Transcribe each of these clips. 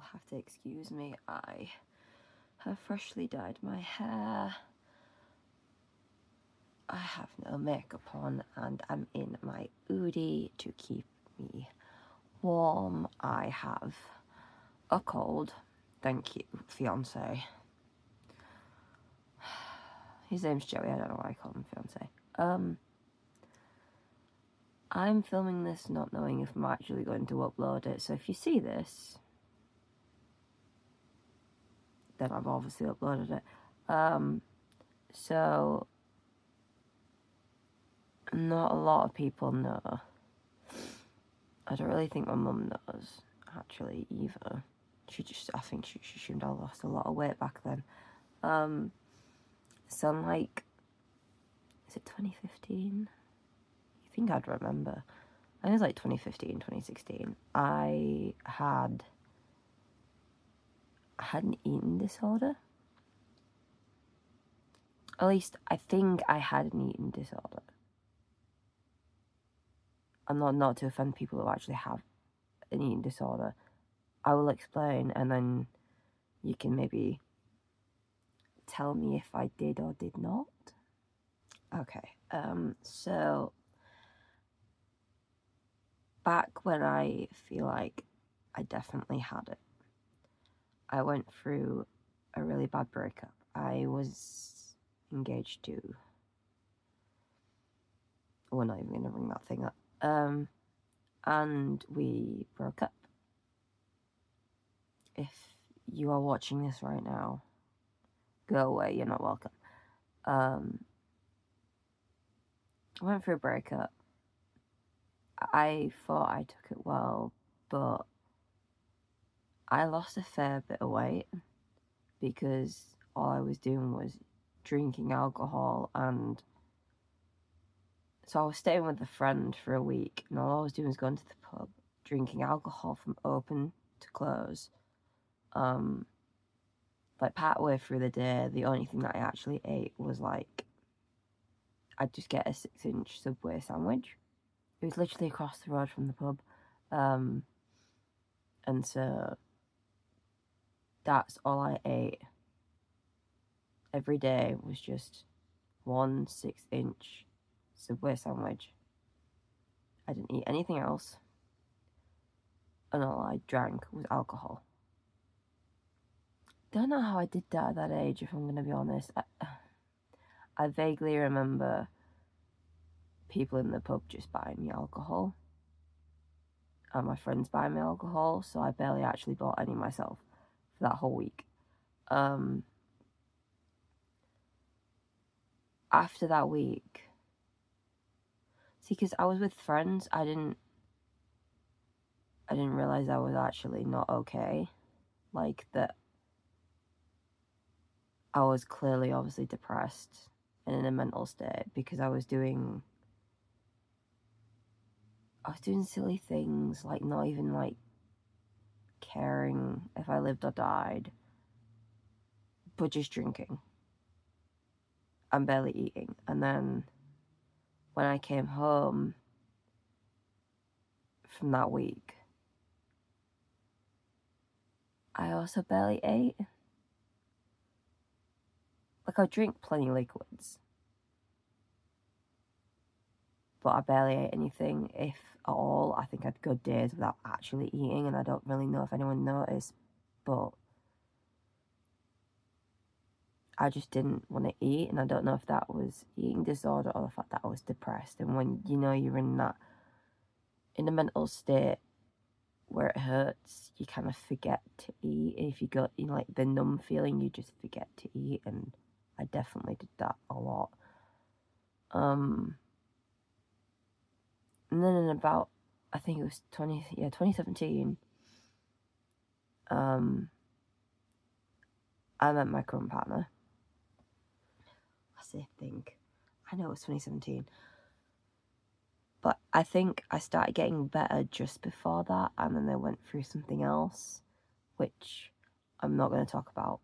You'll have to excuse me, I have freshly dyed my hair. I have no makeup on and I'm in my hoodie to keep me warm. I have a cold. Thank you, fiance. His name's Joey, I don't know why I call him fiance. I'm filming this not knowing if I'm actually going to upload it, so if you see this, then I've obviously uploaded it. So not a lot of people know. I don't really think my mum knows, actually, either. I think she assumed I lost a lot of weight back then. So I'm like, is it 2015? You think I'd remember. I think it was like 2015, 2016. I had an eating disorder. At least, I think I had an eating disorder. I'm not to offend people who actually have an eating disorder. I will explain, and then you can maybe tell me if I did or did not. Okay, so back when I feel like I definitely had it, I went through a really bad breakup. I was engaged to... We're not even going to bring that thing up. And we broke up. If you are watching this right now, go away, you're not welcome. I went through a breakup. I thought I took it well, but I lost a fair bit of weight because all I was doing was drinking alcohol, and so I was staying with a friend for a week, and all I was doing was going to the pub, drinking alcohol from open to close. Like part way through the day, the only thing that I actually ate was like, I'd just get a 6-inch Subway sandwich. It was literally across the road from the pub. And so that's all I ate every day, was just one 6-inch Subway sandwich. I didn't eat anything else, and all I drank was alcohol. Don't know how I did that at that age, if I'm going to be honest. I vaguely remember people in the pub just buying me alcohol, and my friends buying me alcohol, so I barely actually bought any myself for that whole week. After that week, see, because I was with friends, I didn't realize I was actually not okay. Like, that I was clearly, obviously depressed and in a mental state because I was doing silly things, like not even like caring if I lived or died, but just drinking and barely eating. And then when I came home from that week, I also barely ate. Like, I drink plenty of liquids, but I barely ate anything, if at all. I think I'd go days without actually eating, and I don't really know if anyone noticed, but I just didn't want to eat, and I don't know if that was eating disorder or the fact that I was depressed. And when you know you're in a mental state where it hurts, you kind of forget to eat. If you got, like, the numb feeling, you just forget to eat, and I definitely did that a lot. And then in about, I think it was 2017, I met my current partner. I know it was 2017. But I think I started getting better just before that, and then I went through something else, which I'm not going to talk about.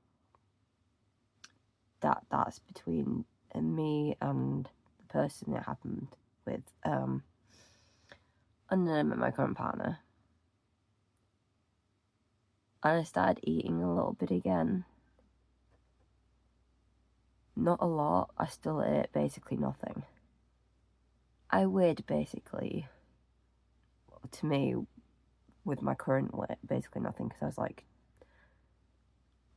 That's between me and the person it happened with. And then I met my current partner. and I started eating a little bit again. Not a lot, I still ate basically nothing. I weighed basically, to me, with my current weight, basically nothing, because I was like,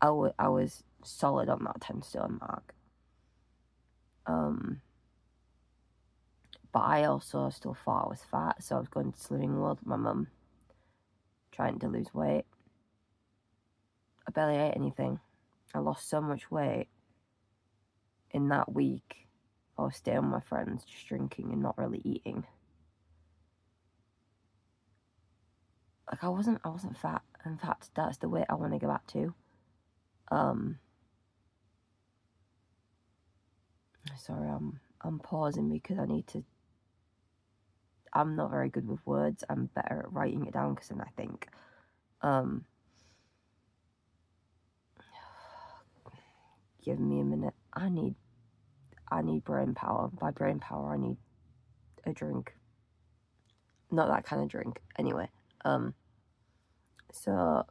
I was solid on that 10 stone mark. But I also still thought I was fat, so I was going to Slimming World with my mum, trying to lose weight. I barely ate anything. I lost so much weight in that week. I was staying with my friends, just drinking and not really eating. Like, I wasn't fat. In fact, that's the weight I want to go back to. Sorry, I'm pausing because I need to. I'm not very good with words. I'm better at writing it down because then I think. Give me a minute. I need brain power. By brain power, I need a drink. Not that kind of drink. Anyway, so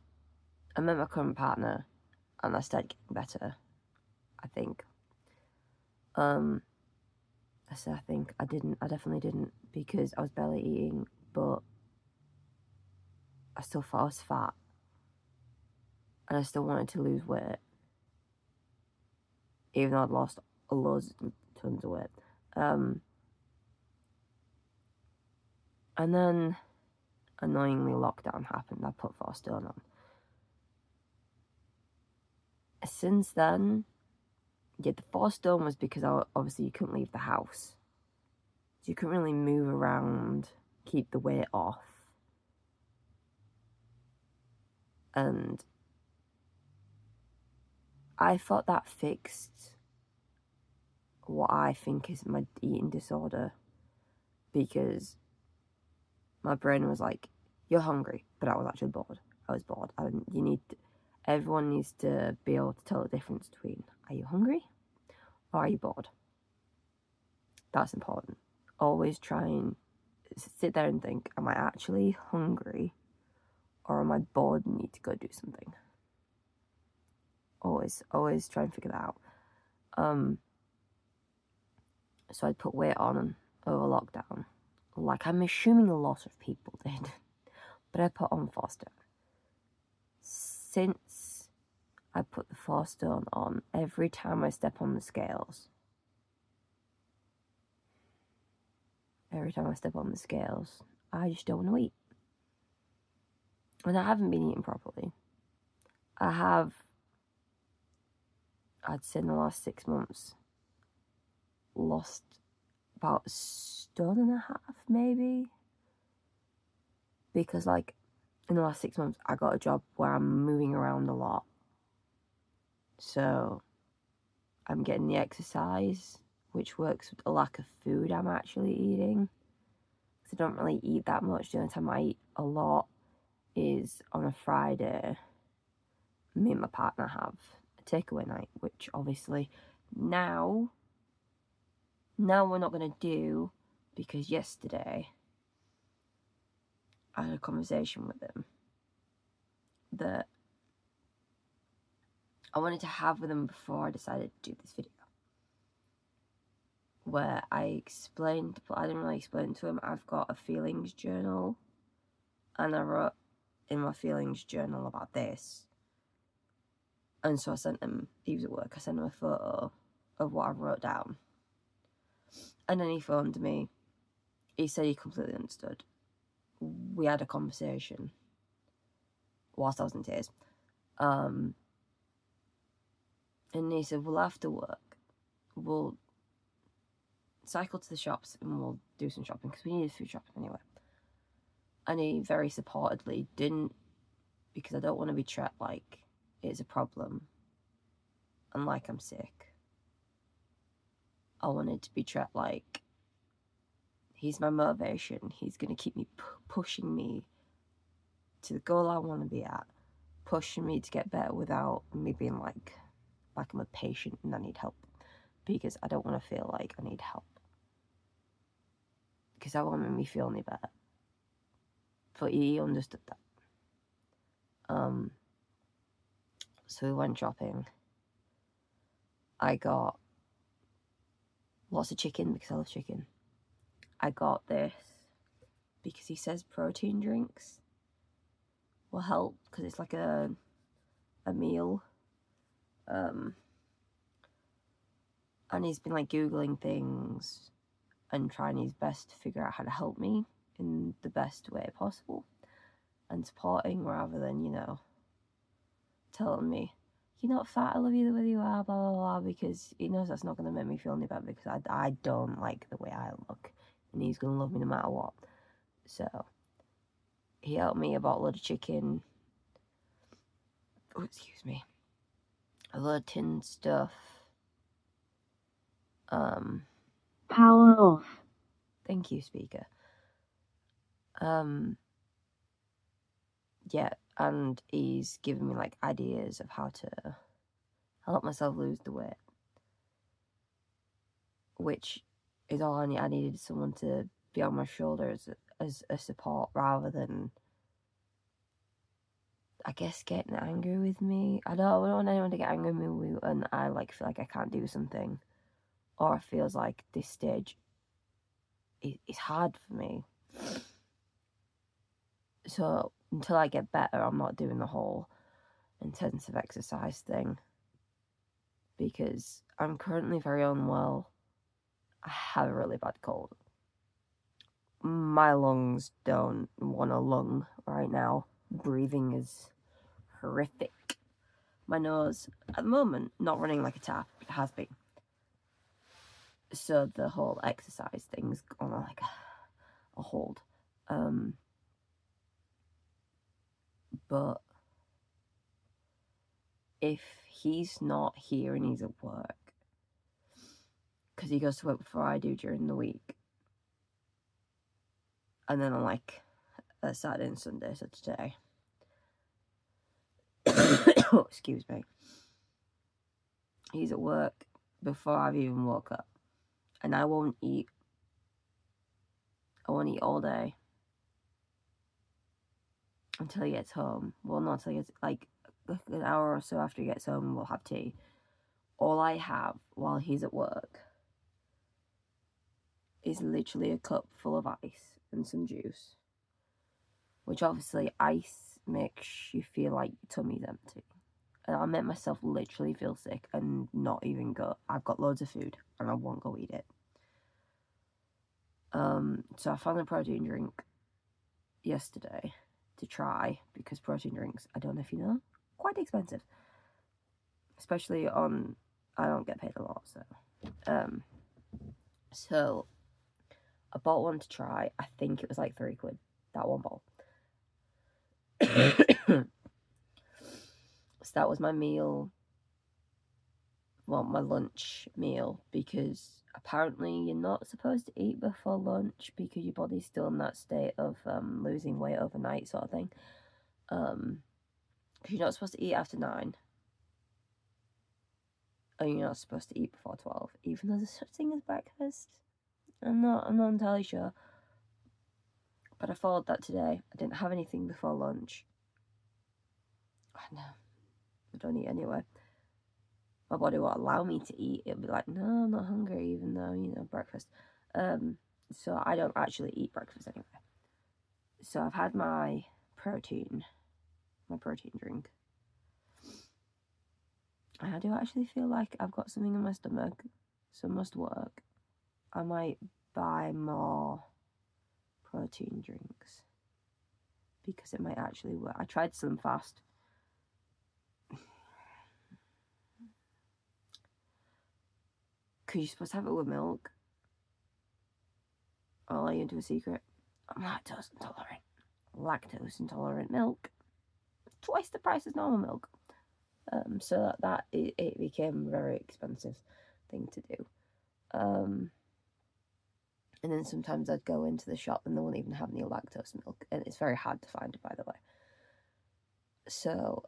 I met my current partner, and I started getting better. I think. I said I think I didn't. I definitely didn't, because I was barely eating, but I still thought I was fat, and I still wanted to lose weight, even though I'd lost loads of tons of weight. And then, annoyingly, lockdown happened. I put 4 stone on. Since then, yeah, the 4 stone was because obviously you couldn't leave the house. So you couldn't really move around, keep the weight off. And I thought that fixed what I think is my eating disorder, because my brain was like, you're hungry, but I was actually bored. I was bored. Everyone needs to be able to tell the difference between, are you hungry or are you bored? That's important. Always try and sit there and think, am I actually hungry or am I bored and need to go do something? Always try and figure that out. So I'd put weight on over lockdown, like I'm assuming a lot of people did, but I put on 4 stone. Since I put the 4 stone on, every time I step on the scales, I just don't want to eat. And I haven't been eating properly. I'd say in the last 6 months, lost about 1.5 stone, maybe. Because, like, in the last 6 months, I got a job where I'm moving around a lot. So, I'm getting the exercise, which works with the lack of food I'm actually eating. Because I don't really eat that much. The only time I eat a lot is on a Friday. Me and my partner have a takeaway night, which obviously now we're not going to do, because yesterday I had a conversation with him that I wanted to have with him before I decided to do this video, where I explained, but I didn't really explain to him, I've got a feelings journal, and I wrote in my feelings journal about this. And so I sent him, he was at work, I sent him a photo of what I wrote down. And then he phoned me. He said he completely understood. We had a conversation whilst I was in tears. And he said, well, after work, we'll cycle to the shops and we'll do some shopping, because we needed food shopping anyway. And he very supportedly didn't, because I don't want to be treated like it's a problem and like I'm sick. I wanted to be treated like he's my motivation. He's going to keep me pushing me to the goal I want to be at, pushing me to get better without me being like I'm a patient and I need help, because I don't want to feel like I need help, because that won't make me feel any better. But he understood that. So we went shopping. I got lots of chicken because I love chicken. I got this because he says protein drinks will help because it's like a meal. And he's been like Googling things and trying his best to figure out how to help me in the best way possible and supporting rather than, telling me, "You're not fat, I love you the way you are, blah, blah, blah," because he knows that's not going to make me feel any better because I don't like the way I look and he's going to love me no matter what. So he helped me. I bought a load of chicken. Oh, excuse me. A lot of tin stuff. Power off. Thank you, speaker. Yeah, and he's giving me like ideas of how to help myself lose the weight, which is all I need. I needed someone to be on my shoulders as a support rather than, I guess, getting angry with me. I don't want anyone to get angry with me and I feel like I can't do something, or it feels like this stage is hard for me. So until I get better, I'm not doing the whole intensive exercise thing because I'm currently very unwell. I have a really bad cold. My lungs don't want a lung right now. Breathing is horrific. My nose, at the moment, not running like a tap. It has been. So the whole exercise thing's on like a hold. But if he's not here and he's at work, because he goes to work before I do during the week, and then on like a Saturday and Sunday, so today, oh, excuse me, he's at work before I've even woke up, and I won't eat. I won't eat all day until he gets home. Well, not until he gets, like an hour or so after he gets home, we'll have tea. All I have while he's at work is literally a cup full of ice and some juice, which obviously ice makes you feel like your tummy's empty. And I make myself literally feel sick and not even go. I've got loads of food and I won't go eat it. So I found a protein drink yesterday to try because protein drinks, I don't know if you know, quite expensive. Especially on, I don't get paid a lot, so I bought one to try. I think it was like £3, that one bottle. So that was my meal, well, my lunch meal, because apparently you're not supposed to eat before lunch because your body's still in that state of losing weight overnight sort of thing. Because you're not supposed to eat after 9. And you're not supposed to eat before 12, even though there's such thing as breakfast. I'm not entirely sure. But I followed that today. I didn't have anything before lunch. I know. I don't eat anyway. My body won't allow me to eat. It'll be like, no, I'm not hungry, even though, breakfast. So I don't actually eat breakfast anyway. So I've had my protein drink. And I do actually feel like I've got something in my stomach, so it must work. I might buy more protein drinks because it might actually work. I tried some fast. Because you're supposed to have it with milk. I'll let you into a secret. I'm lactose intolerant. Lactose intolerant milk. Twice the price as normal milk. So that it became a very expensive thing to do. And then sometimes I'd go into the shop and they wouldn't even have any lactose milk, and it's very hard to find, by the way. So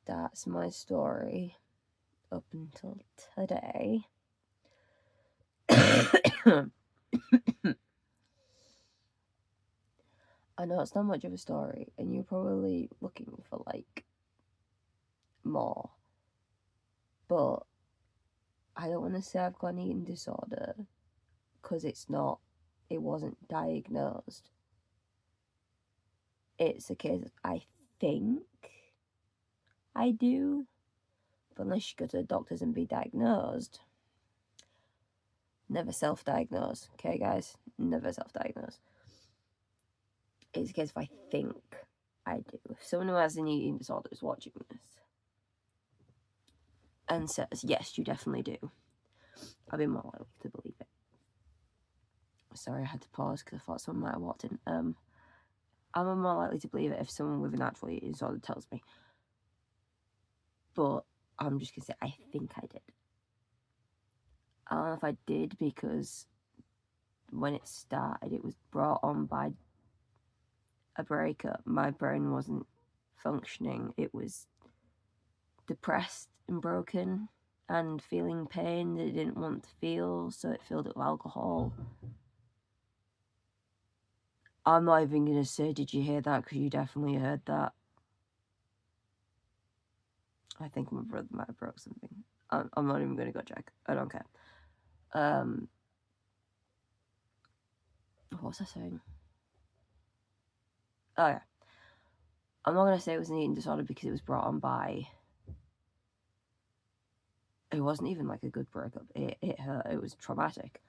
that's my story up until today. I know it's not much of a story, and you're probably looking for like more, but I don't want to say I've got an eating disorder because it wasn't diagnosed. It's a case of I think I do, but unless you go to the doctors and be diagnosed, never self diagnose, okay, guys? Never self diagnose. It's a case of I think I do. If someone who has an eating disorder is watching this and says, yes, you definitely do, I'd be more likely to believe it. Sorry, I had to pause because I thought someone might have walked in. I'm more likely to believe it if someone with an actual eating disorder tells me. But I'm just going to say, I think I did. I don't know if I did because when it started, it was brought on by a breakup. My brain wasn't functioning. It was depressed and broken and feeling pain that it didn't want to feel, so it filled it with alcohol. I'm not even going to say, did you hear that? Because you definitely heard that. I think my brother might have broke something. I'm not even going to go check. I don't care. What was I saying? Oh, yeah. I'm not going to say it was an eating disorder because it was brought on by... It wasn't even like a good breakup. It hurt. It was traumatic.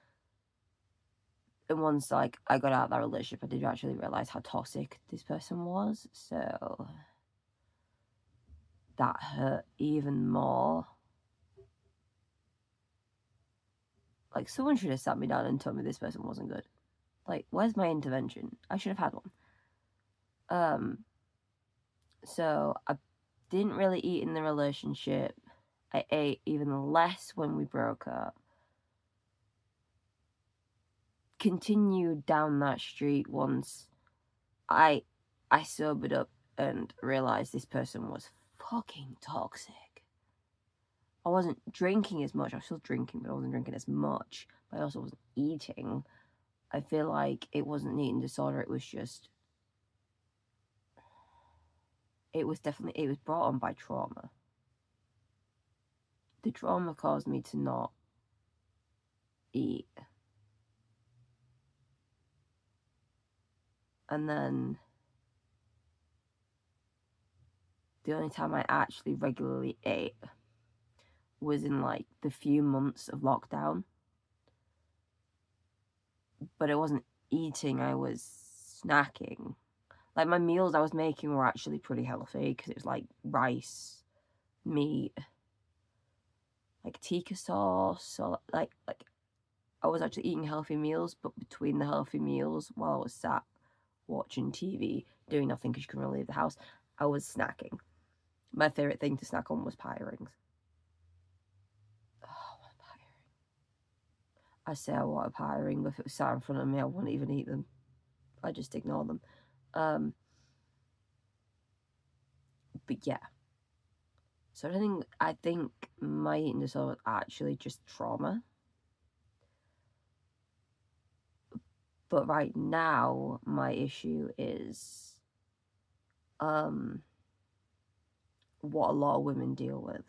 And once like I got out of that relationship, I did actually realise how toxic this person was. So that hurt even more. Like, someone should have sat me down and told me this person wasn't good. Like, where's my intervention? I should have had one. So I didn't really eat in the relationship. I ate even less when we broke up. Continued down that street once I sobered up and realised this person was fucking toxic. I wasn't drinking as much. I was still drinking, but I wasn't drinking as much. But I also wasn't eating. I feel like it wasn't an eating disorder. It was just... It was brought on by trauma. The trauma caused me to not eat. And then the only time I actually regularly ate was in like the few months of lockdown. But it wasn't eating, I was snacking. Like, my meals I was making were actually pretty healthy because it was like rice, meat, like tikka sauce, or like I was actually eating healthy meals, but between the healthy meals, while I was sat watching TV, doing nothing because you couldn't really leave the house, I was snacking. My favourite thing to snack on was pie rings. Oh, I want a pie ring. I say I want a pie ring, but if it was sat in front of me, I wouldn't even eat them. I'd just ignore them. But yeah. So I think my eating disorder is actually just trauma. But right now, my issue is what a lot of women deal with,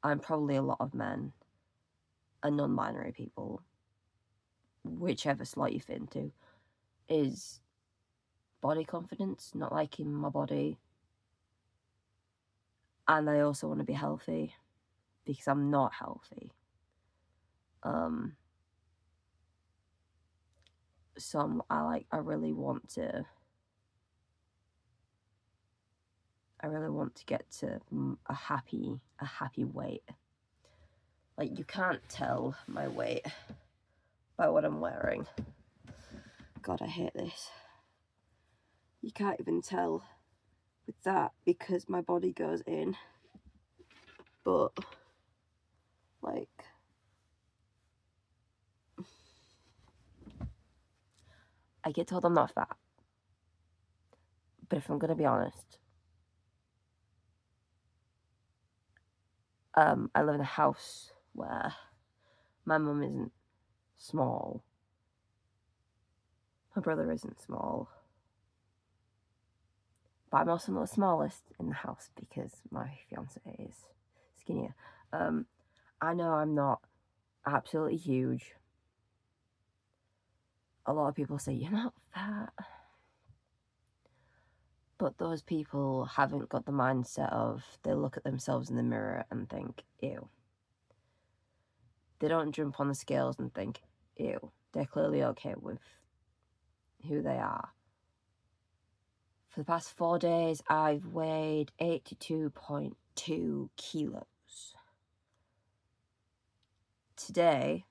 and probably a lot of men and non-binary people, whichever slot you fit into, is body confidence, not liking my body. And I also want to be healthy because I'm not healthy. So I really want to get to a happy weight. Like, you can't tell my weight by what I'm wearing. God, I hate this. You can't even tell with that because my body goes in. But, like, I get told I'm not fat. But if I'm going to be honest, I live in a house where my mum isn't small. My brother isn't small. but I'm also not the smallest in the house because my fiance is skinnier. I know I'm not absolutely huge. A lot of people say you're not fat, but those people haven't got the mindset of they look at themselves in the mirror and think, ew. They don't jump on the scales and think, ew. They're clearly okay with who they are. For the past 4 days, I've weighed 82.2 kilos. Today,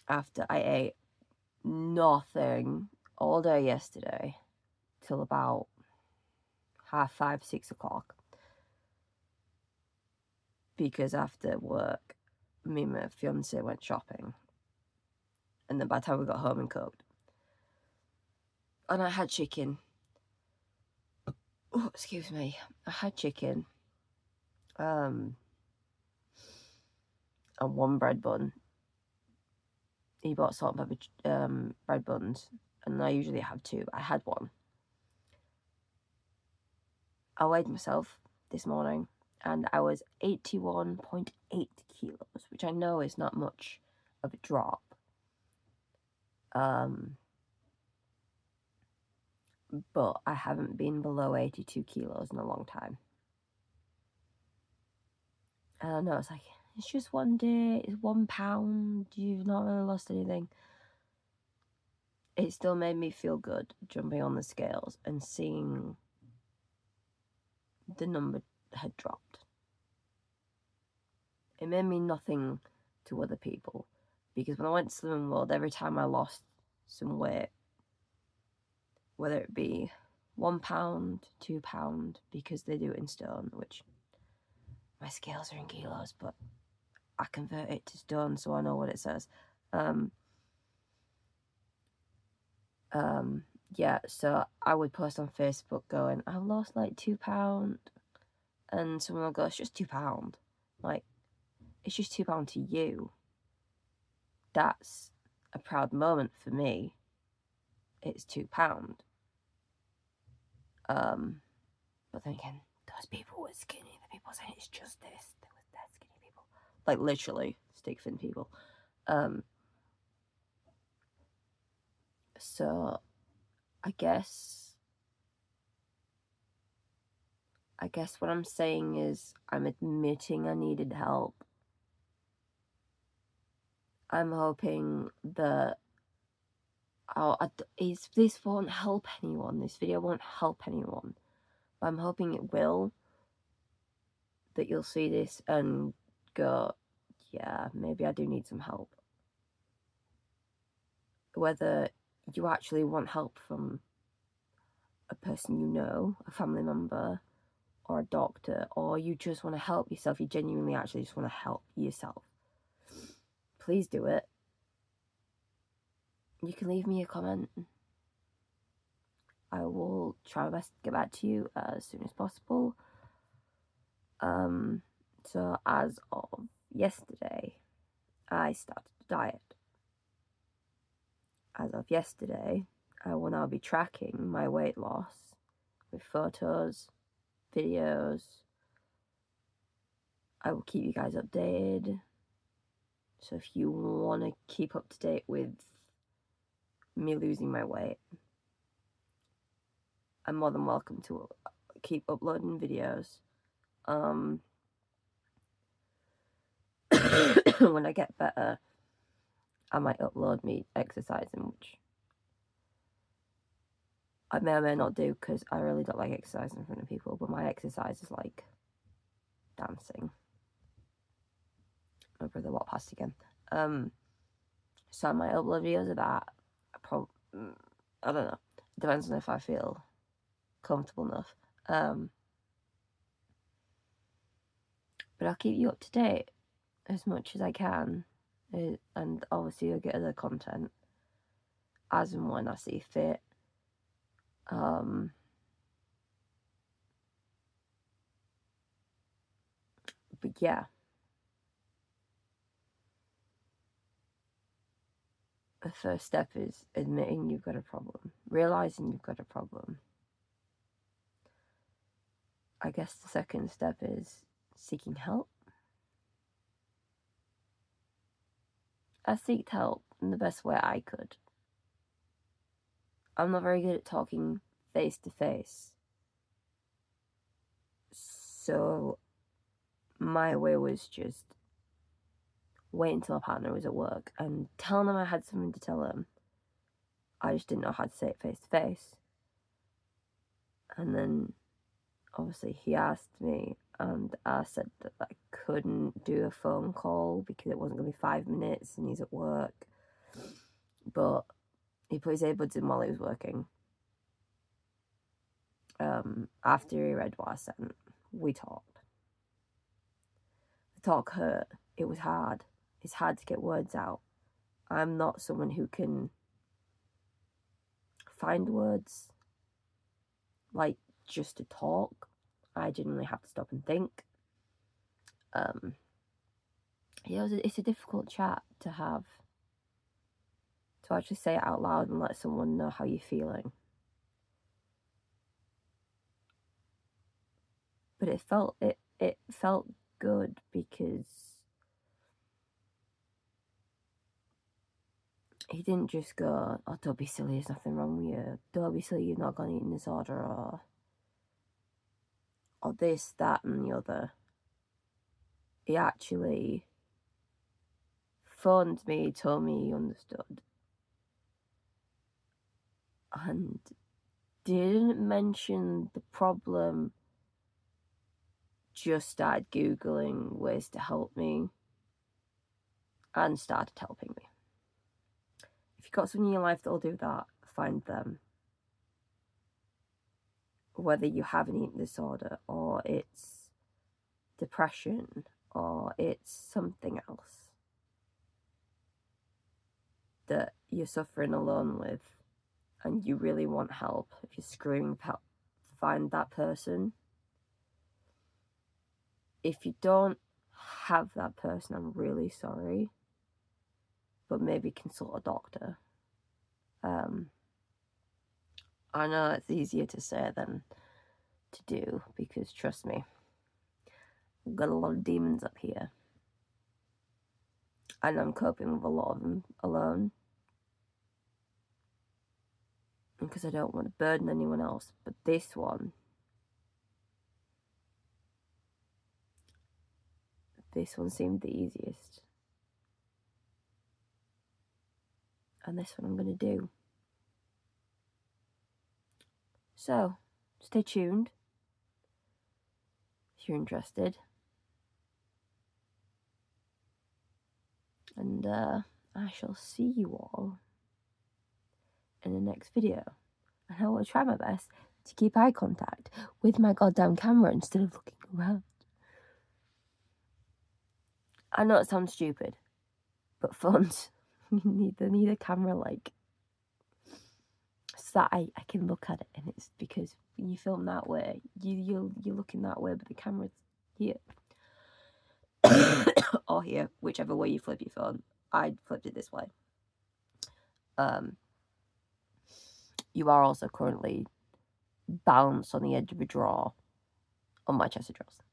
after I ate nothing all day yesterday, till about 5:30, 6 o'clock, because after work, me and my fiance went shopping, and then by the time we got home and cooked, and I had chicken. Oh, excuse me. I had chicken, and one bread bun. He bought salt and pepper bread buns, and I usually have 2. I had 1. I weighed myself this morning, and I was 81.8 kilos, which I know is not much of a drop. But I haven't been below 82 kilos in a long time. And I know it's like, it's just one day, it's 1 pound, you've not really lost anything. It still made me feel good jumping on the scales and seeing the number had dropped. It made me nothing to other people, because when I went to Slimming World, every time I lost some weight, whether it be 1 pound, 2 pound, because they do it in stone, which my scales are in kilos, but I convert it to stone so I know what it says. Yeah, so I would post on Facebook going, I lost like 2 pound, and someone will go, it's just 2 pound. Like, it's just 2 pound to you. That's a proud moment for me. It's 2 pound. But then again, those people were skinny. The people saying it's just this, there was that skinny people. Like, literally, stick thin people. So I guess what I'm saying is I'm admitting I needed help. I'm hoping that this won't help anyone. This video won't help anyone. But I'm hoping it will. That you'll see this and go, yeah, maybe I do need some help. Whether you actually want help from a person you know, a family member, or a doctor, or you just want to help yourself, you genuinely actually just want to help yourself, please do it. You can leave me a comment. I will try my best to get back to you as soon as possible. So as of yesterday, I started a diet. As of yesterday, I will now be tracking my weight loss with photos, videos. I will keep you guys updated. So if you want to keep up to date with me losing my weight, I'm more than welcome to keep uploading videos. When I get better, I might upload me exercising, which I may or may not do because I really don't like exercising in front of people, but my exercise is like dancing. My brother walked past again. So I might upload videos of that. I don't know. It depends on if I feel comfortable enough. But I'll keep you up to date as much as I can. And obviously you'll get other content as and when I see fit. But yeah. The first step is admitting you've got a problem. Realising you've got a problem. I guess the second step is seeking help. I seeked help in the best way I could. I'm not very good at talking face to face. So my way was just wait until my partner was at work and tell them I had something to tell them. I just didn't know how to say it face to face. And then obviously he asked me, and I said that I couldn't do a phone call because it wasn't going to be 5 minutes and he's at work. But he put his earbuds in while he was working. After he read what I sent, we talked. The talk hurt. It was hard. It's hard to get words out. I'm not someone who can find words like just to talk. I genuinely have to stop and think. It's a difficult chat to have, to actually say it out loud and let someone know how you're feeling. But it felt good because he didn't just go, "Oh, don't be silly, there's nothing wrong with you. Don't be silly, you've not got an eating disorder," or this, that, and the other. He actually phoned me, told me he understood, and didn't mention the problem, just started Googling ways to help me and started helping me. If you've got someone in your life that'll do that, find them. Whether you have an eating disorder or it's depression or it's something else that you're suffering alone with and you really want help, if you're screaming for help, find that person. If you don't have that person, I'm really sorry, but maybe consult a doctor. I know it's easier to say than to do, because trust me, I've got a lot of demons up here and I'm coping with a lot of them alone because I don't want to burden anyone else. But this one seemed the easiest, and this one I'm going to do. So stay tuned if you're interested, and I shall see you all in the next video. And I will try my best to keep eye contact with my goddamn camera instead of looking around. I know it sounds stupid, but phones need a camera like so that I can look at it, and it's because when you film that way, you're looking that way, but the camera's here or here, whichever way you flip your phone. I flipped it this way. You are also currently balanced on the edge of a drawer on my chest of drawers.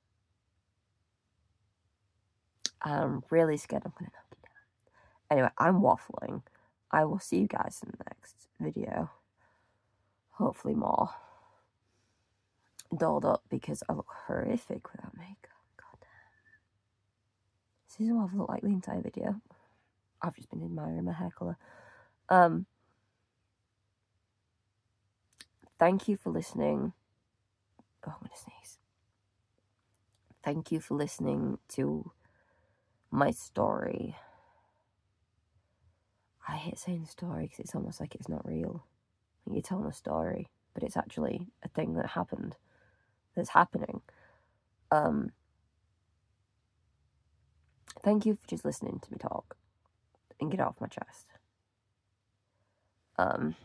I'm really scared I'm gonna knock it down. Anyway, I'm waffling. I will see you guys in the next video. Hopefully more dolled up, because I look horrific without makeup. God damn. This is what I've looked like the entire video. I've just been admiring my hair colour. Thank you for listening. Oh, I'm gonna sneeze. Thank you for listening to my story. I hate saying story because it's almost like it's not real. You're telling a story, but it's actually a thing that happened, that's happening. Thank you for just listening to me talk and get it off my chest. And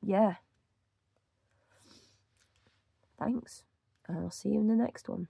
yeah, thanks, and I'll see you in the next one.